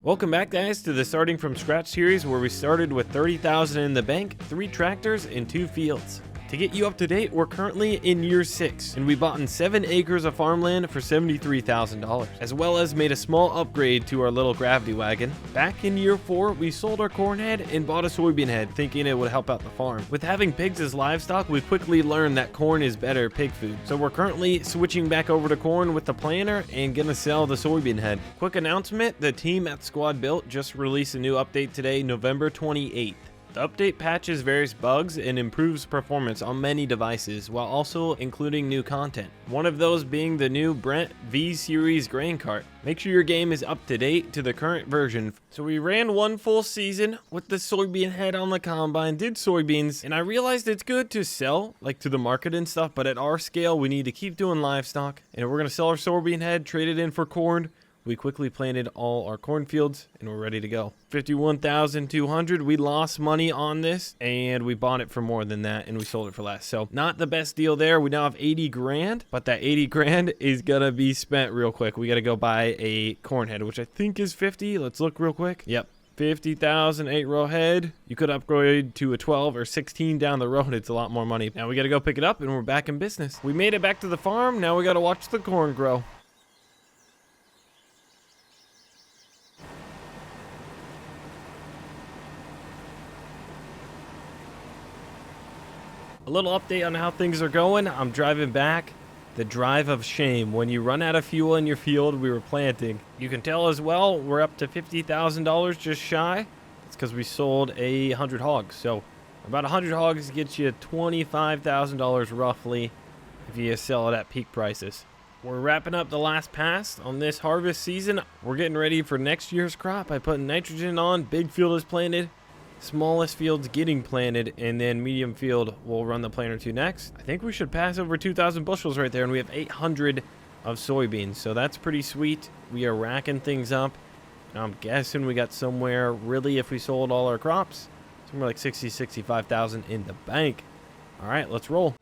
Welcome back, guys, to the Starting From Scratch series where we started with $30,000 in the bank, 3 tractors, and 2 fields. To get you up to date, we're currently in year 6, and we bought in 7 acres of farmland for $73,000, as well as made a small upgrade to our little gravity wagon. Back in year 4, we sold our corn head and bought a soybean head, thinking it would help out the farm. With having pigs as livestock, we quickly learned that corn is better pig food. So we're currently switching back over to corn with the planter and gonna sell the soybean head. Quick announcement, the team at Squad Built just released a new update today, November 28th. The update patches various bugs and improves performance on many devices while also including new content. One of those being the new Brent V-Series grain cart. Make sure your game is up to date to the current version. So we ran one full season with the soybean head on the combine, did soybeans, and I realized it's good to sell, like to the market and stuff, but at our scale we need to keep doing livestock, and we're gonna sell our soybean head, trade it in for corn. We quickly planted all our cornfields and we're ready to go. 51,200. We lost money on this and we bought it for more than that and we sold it for less. So not the best deal there. We now have 80 grand, but that 80 grand is gonna be spent real quick. We gotta go buy a corn head, which I think is 50. Let's look real quick. Yep. 50,000, 8-row head. You could upgrade to a 12 or 16 down the road. It's a lot more money. Now we gotta go pick it up and we're back in business. We made it back to the farm. Now we gotta watch the corn grow. A little update on how things are going. I'm driving back. The drive of shame. When you run out of fuel in your field, we were planting. You can tell as well, we're up to $50,000 just shy. It's because we sold 100 hogs. So about 100 hogs gets you $25,000 roughly if you sell it at peak prices. We're wrapping up the last pass on this harvest season. We're getting ready for next year's crop. I put nitrogen on. Big field is planted. Smallest field's getting planted, and then medium field will run the planter to next. I think we should pass over 2,000 bushels right there, and we have 800 of soybeans, so that's pretty sweet. We are racking things up. I'm guessing we got somewhere, really, if we sold all our crops, somewhere like 65,000 in the bank. All right, let's roll.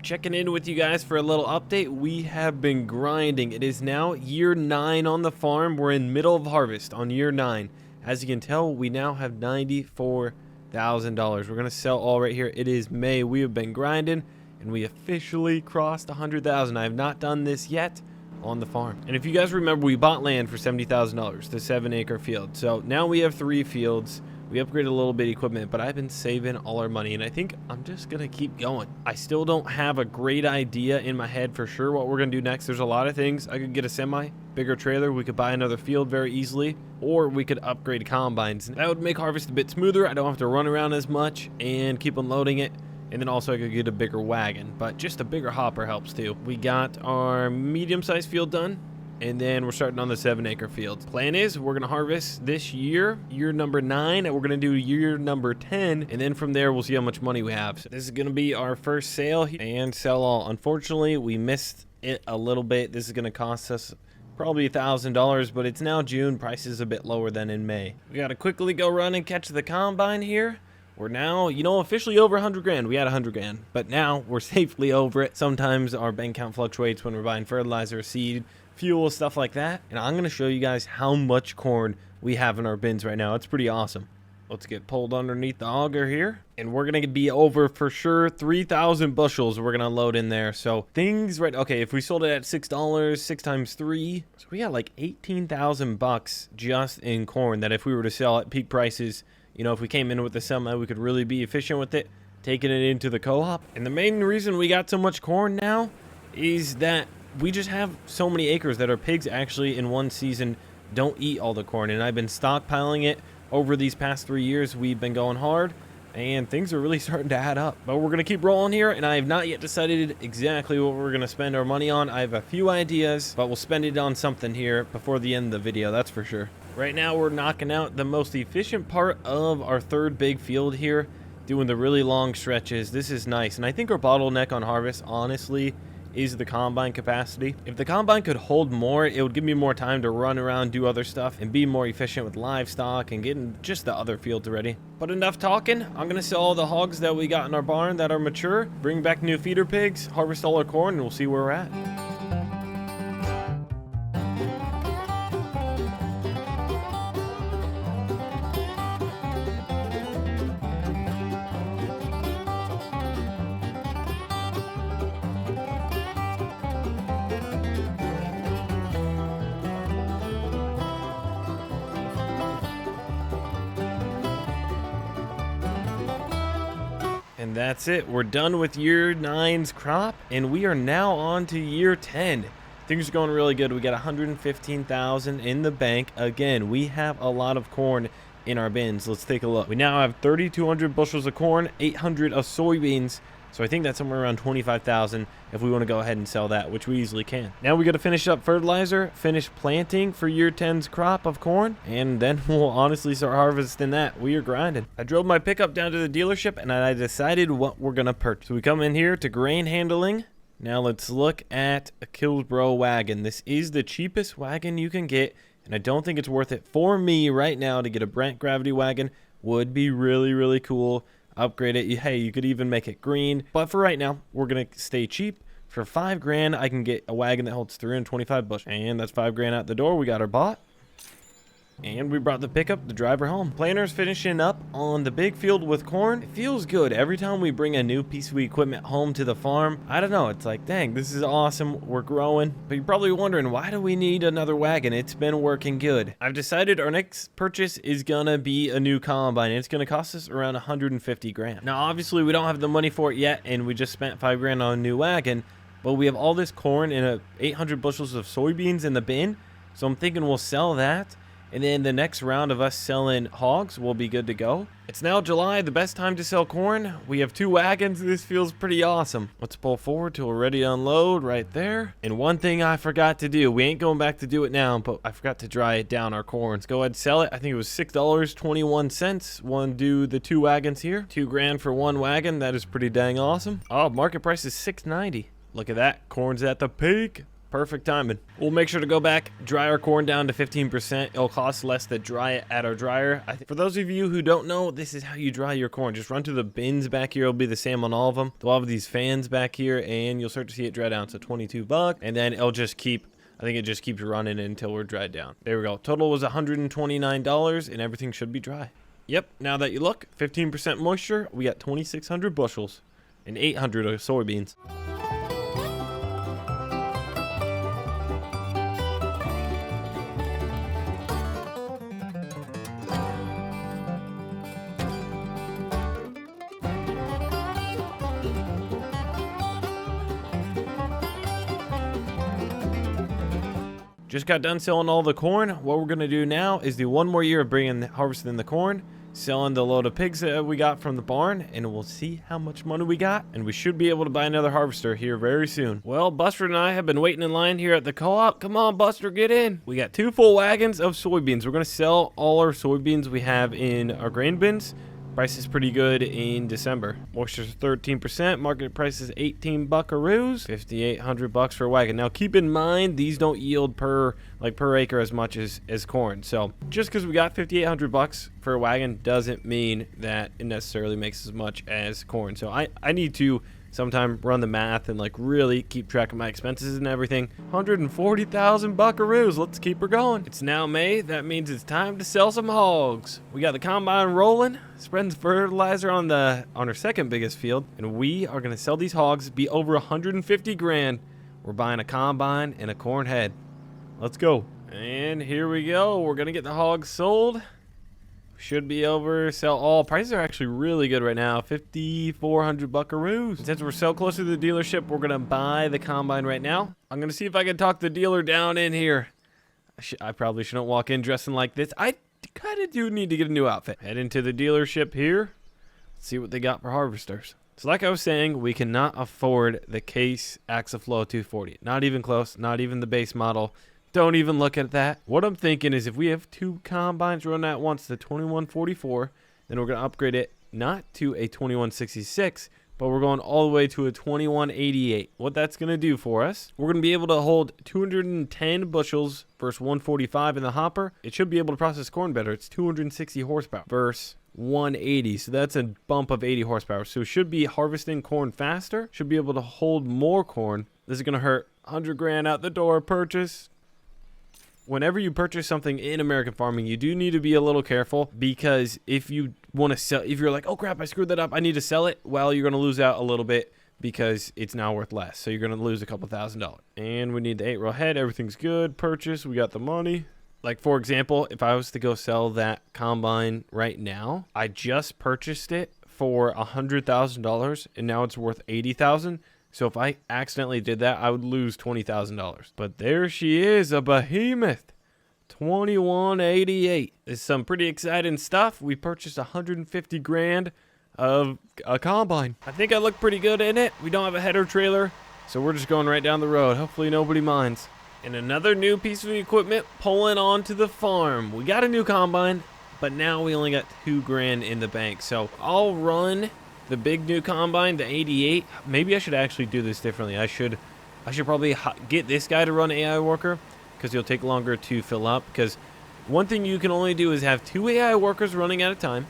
Checking in with you guys for a little update. We have been grinding. It is now year 9 on the farm. We're in middle of harvest on year 9. As you can tell, we now have $94,000. We're gonna sell all right here. It is May. We have been grinding and we officially crossed 100,000. I have not done this yet on the farm. And if you guys remember, we bought land for $70,000, the 7-acre field. So now we have 3 fields. We upgraded a little bit of equipment, but I've been saving all our money, and I think I'm just gonna keep going. I still don't have a great idea in my head for sure what we're gonna do next. There's a lot of things. I could get a semi, bigger trailer. We could buy another field very easily, or we could upgrade combines. That would make harvest a bit smoother. I don't have to run around as much and keep unloading it. And then also I could get a bigger wagon, but just a bigger hopper helps too. We got our medium-sized field done. And then we're starting on the 7-acre field. Plan is we're gonna harvest this year, year number 9, and we're gonna do year number 10, and then from there we'll see how much money we have. So this is gonna be our first sale and sell all. Unfortunately, we missed it a little bit. This is gonna cost us probably $1,000, but it's now June. Price is a bit lower than in May. We gotta quickly go run and catch the combine here. We're now, officially over 100 grand. We had 100 grand, but now we're safely over it. Sometimes our bank account fluctuates when we're buying fertilizer, seed, fuel, stuff like that. And I'm going to show you guys how much corn we have in our bins right now. It's pretty awesome. Let's get pulled underneath the auger here. And we're going to be over for sure 3,000 bushels we're going to load in there. So things right. Okay, if we sold it at $6, 6 times 3. So we got like 18,000 bucks just in corn that if we were to sell at peak prices, if we came in with a semi, we could really be efficient with it, taking it into the co-op. And the main reason we got so much corn now is that we just have so many acres that our pigs actually in one season don't eat all the corn, and I've been stockpiling it over these past 3 years. We've been going hard, and things are really starting to add up. But we're going to keep rolling here, and I have not yet decided exactly what we're going to spend our money on. I have a few ideas, but we'll spend it on something here before the end of the video, that's for sure. Right now, we're knocking out the most efficient part of our third big field here, doing the really long stretches. This is nice, and I think our bottleneck on harvest, honestly, is the combine capacity. If the combine could hold more, it would give me more time to run around, do other stuff, and be more efficient with livestock and getting just the other fields ready. But enough talking. I'm gonna sell all the hogs that we got in our barn that are mature, bring back new feeder pigs, harvest all our corn, and we'll see where we're at. And that's it. We're done with year 9's crop, and we are now on to year 10. Things are going really good. We got 115,000 in the bank. Again, we have a lot of corn in our bins. Let's take a look. We now have 3,200 bushels of corn, 800 of soybeans. So I think that's somewhere around 25,000 if we want to go ahead and sell that, which we easily can. Now we got to finish up fertilizer, finish planting for year 10's crop of corn, and then we'll honestly start harvesting that. We are grinding. I drove my pickup down to the dealership, and I decided what we're going to purchase. So we come in here to grain handling. Now let's look at a Killsborough wagon. This is the cheapest wagon you can get, and I don't think it's worth it for me right now to get a Brent Gravity wagon. Would be really, really cool. Upgrade it. Hey, you could even make it green, but for right now we're gonna stay cheap. For $5 grand I can get a wagon that holds 325 bushels, and that's $5 grand out the door. We got our bot, and we brought the pickup, the driver home. Planter's finishing up on the big field with corn. It feels good every time we bring a new piece of equipment home to the farm. I don't know, it's like, dang, this is awesome. We're growing. But you're probably wondering, why do we need another wagon? It's been working good. I've decided our next purchase is gonna be a new combine. It's gonna cost us around 150 grand. Now obviously we don't have the money for it yet, and we just spent $5 grand on a new wagon, but we have all this corn and 800 bushels of soybeans in the bin, so I'm thinking we'll sell that. And then the next round of us selling hogs will be good to go. It's now July, the best time to sell corn. We have 2 wagons. This feels pretty awesome. Let's pull forward till we're ready to unload right there. And one thing I forgot to do, we ain't going back to do it now, but I forgot to dry down our corn. Let's go ahead and sell it. I think it was $6.21. We'll do the 2 wagons here. $2 grand for 1 wagon. That is pretty dang awesome. Oh, market price is $6.90. Look at that. Corn's at the peak. Perfect timing. We'll make sure to go back, dry our corn down to 15%. It'll cost less to dry it at our dryer. For those of you who don't know, this is how you dry your corn. Just run to the bins back here. It'll be the same on all of them. They'll have these fans back here, and you'll start to see it dry down. So $22, and then it'll just keep, I think it just keeps running until we're dried down. There we go. Total was $129, and everything should be dry. Yep, now that you look, 15% moisture, we got 2,600 bushels and 800 of soybeans. Just got done selling all the corn. What we're gonna do now is do one more year of harvesting the corn, selling the load of pigs that we got from the barn, and we'll see how much money we got, and we should be able to buy another harvester here very soon. Well, Buster and I have been waiting in line here at the co-op. Come on, Buster, get in. We got 2 full wagons of soybeans. We're gonna sell all our soybeans we have in our grain bins. Price is pretty good in December. Moisture's 13%. Market price is 18 buckaroos. 5,800 bucks for a wagon. Now keep in mind these don't yield per acre as much as corn. So just because we got 5,800 bucks for a wagon doesn't mean that it necessarily makes as much as corn. So I need to sometime run the math and really keep track of my expenses and everything. 140,000 buckaroos. Let's keep her going. It's now May. That means it's time to sell some hogs. We got the combine rolling, spreading fertilizer on our second biggest field, and we are gonna sell these hogs. Be over 150 grand. We're buying a combine and a corn head. Let's go. And here we go. We're gonna get the hogs sold. Should be over. Sell all. Prices are actually really good right now. 5,400 buckaroos. Since we're so close to the dealership, we're gonna buy the combine right now. I'm gonna see if I can talk the dealer down in here. I probably shouldn't walk in dressing like this. I kind of do need to get a new outfit. Head into the dealership here. See what they got for harvesters. So like I was saying, we cannot afford the Case Axaflow 240. Not even close. Not even the base model. Don't even look at that. What I'm thinking is if we have 2 combines running at once, the 2144, then we're going to upgrade it not to a 2166, but we're going all the way to a 2188. What that's going to do for us, we're going to be able to hold 210 bushels versus 145 in the hopper. It should be able to process corn better. It's 260 horsepower versus 180. So that's a bump of 80 horsepower. So it should be harvesting corn faster. Should be able to hold more corn. This is going to hurt 100 grand out the door purchase. Whenever you purchase something in American farming, you do need to be a little careful, because if you want to sell, if you're like, oh crap, I screwed that up, I need to sell it, well, you're going to lose out a little bit because it's now worth less. So you're going to lose a couple $1,000. And we need the 8-row head. Everything's good. Purchase. We got the money. Like, for example, if I was to go sell that combine right now, I just purchased it for $100,000 and now it's worth $80,000. So if I accidentally did that, I would lose $20,000. But there she is, a behemoth. 2188. This is some pretty exciting stuff. We purchased 150 grand of a combine. I think I look pretty good in it. We don't have a header trailer, so we're just going right down the road. Hopefully nobody minds. And another new piece of equipment pulling onto the farm. We got a new combine, but now we only got 2 grand in the bank. So I'll run the big new combine, the 88. Maybe I should actually do this differently. I should probably get this guy to run AI worker, because he'll take longer to fill up. Because one thing you can only do is have 2 AI workers running at a time,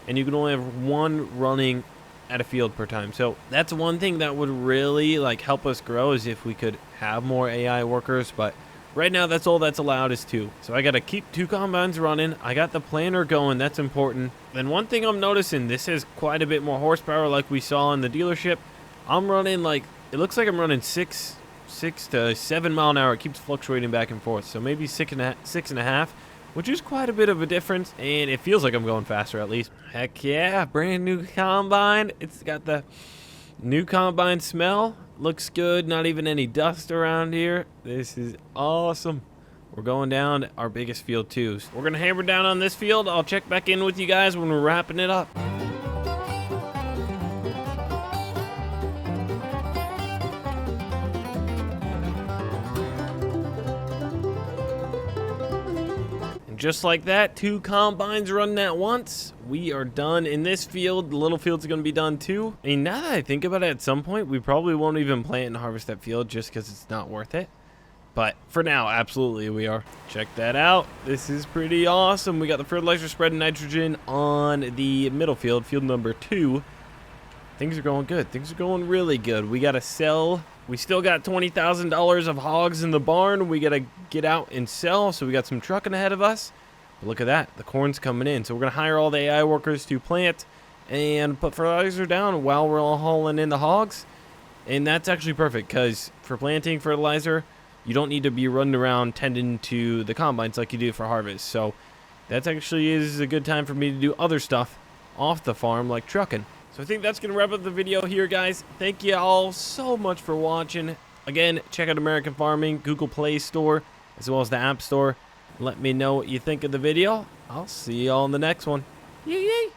and you can only have 1 running at a field per time. So that's one thing that would really like help us grow, is if we could have more AI workers. But right now that's all that's allowed is 2. So I got to keep 2 combines running. I got the planter going. That's important. Then one thing I'm noticing, this has quite a bit more horsepower like we saw in the dealership. I'm running like, it looks like I'm running 6 to 7 mile an hour. It keeps fluctuating back and forth. So maybe 6.5, which is quite a bit of a difference. And it feels like I'm going faster at least. Heck yeah, brand new combine. It's got the new combine smell. Looks good. Not even any dust around here. This is awesome. We're going down our biggest field too. We're going to hammer down on this field. I'll check back in with you guys when we're wrapping it up. Just like that, 2 combines running at once. We are done in this field. The little field's going to be done too. I mean, now that I think about it, at some point, we probably won't even plant and harvest that field just because it's not worth it. But for now, absolutely we are. Check that out. This is pretty awesome. We got the fertilizer spreading nitrogen on the middle field, field number 2. Things are going good. Things are going really good. We got to sell. We still got $20,000 of hogs in the barn. We got to get out and sell. So we got some trucking ahead of us. But look at that. The corn's coming in. So we're going to hire all the AI workers to plant and put fertilizer down while we're all hauling in the hogs. And that's actually perfect, because for planting fertilizer, you don't need to be running around tending to the combines like you do for harvest. So that actually is a good time for me to do other stuff off the farm, like trucking. So I think that's going to wrap up the video here, guys. Thank you all so much for watching. Again, check out American Farming, Google Play Store, as well as the App Store. Let me know what you think of the video. I'll see you all in the next one. Yay, yay.